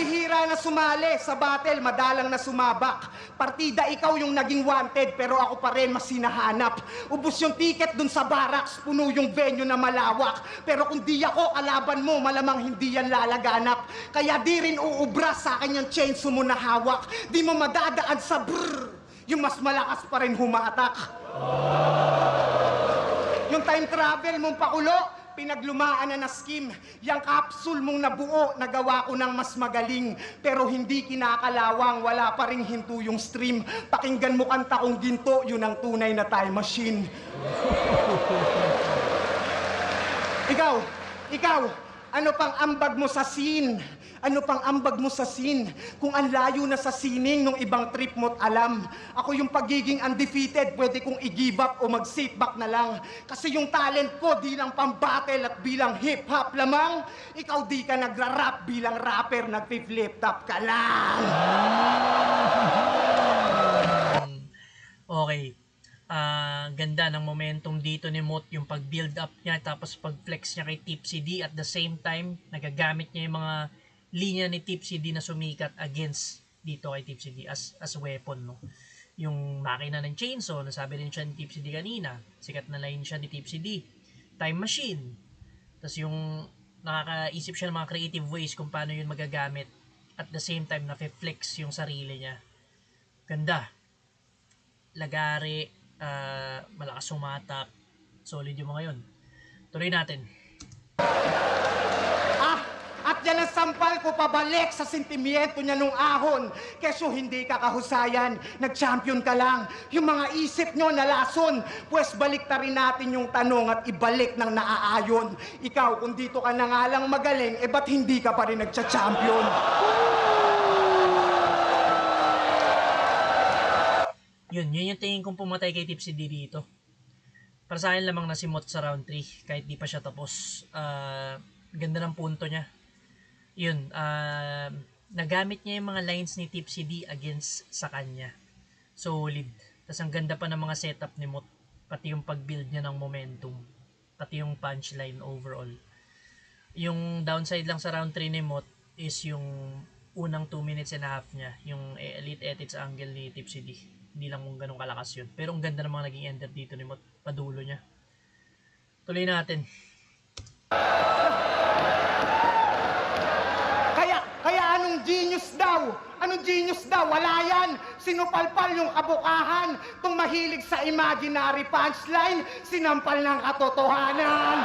bihira na sumali sa battle, madalang na sumabak. Partida ikaw yung naging wanted, pero ako pa rin mas hinahanap. Ubus yung ticket dun sa barracks, puno yung venue na malawak. Pero kung di ako kalaban mo, malamang hindi yan lalaganap. Kaya di rin uubra sa akin yung chainsaw mo na hawak. Di mo madadaan sa brrr, yung mas malakas pa rin humatak. Yung time travel mong pakulo, pinaglumaan na scheme. Yang capsule mong nabuo, nagawa ko ng mas magaling. Pero hindi kinakalawang, wala pa ring hinto yung stream. Pakinggan mo kanta kong ginto, yun ang tunay na time machine. Ikaw, ano pang ambag mo sa scene? Ano pang ambag mo sa scene? Kung ang layo na sa sining nung ibang trip mo't alam. Ako yung pagiging undefeated, pwede kong i-give up o mag-sit back na lang. Kasi yung talent ko, di lang pang-battle at bilang hip-hop lamang. Ikaw di ka nagra-rap bilang rapper, nag-flip top ka lang. Okay. Ganda ng momentum dito ni Moth, yung pag-build up niya, tapos pag-flex niya kay Tipsy D. At the same time, nagagamit niya yung mga linya ni Tipsy D na sumikat against dito kay Tipsy D as weapon, no? Yung makina ng chainsaw, nasabi rin siya ni Tipsy D kanina, sikat na line siya ni Tipsy D. Time machine. Tapos yung nakakaisip siya ng mga creative ways kung paano yun magagamit. At the same time, nafe-flex yung sarili niya. Ganda. Lagari, malakas sumatak. Solid yung mga yun. Tuloy natin. At yan ang sampal ko pabalik sa sentimiento niya nung ahon. Keso hindi ka kahusayan, nag-champion ka lang. Yung mga isip nyo nalason, pues balik na rin natin yung tanong at ibalik ng naaayon. Ikaw, kung dito ka na nga lang magaling, ba't hindi ka pa rin nagcha-champion? Yun yung tingin kong pumatay kay Tipsy D dito. Para sa akin lamang na si Moth sa round 3, kahit di pa siya tapos. Ganda ng punto niya. Yun, nagamit niya yung mga lines ni Tipsy D against sa kanya. Solid. Tapos ang ganda pa ng mga setup ni Moth. Pati yung pag-build niya ng momentum. Pati yung punchline overall. Yung downside lang sa round 3 ni Moth is yung unang 2 minutes and a half niya. Yung elite edits angle ni Tipsy D. Hindi lang kung ganun kalakas yun. Pero ang ganda ng mga naging ender dito ni Moth. Padulo niya. Tuloy natin. Kaya anong genius daw? Anong genius daw? Wala yan. Sinupalpal yung kabukahan. Tung mahilig sa imaginary punchline, sinampal ng katotohanan.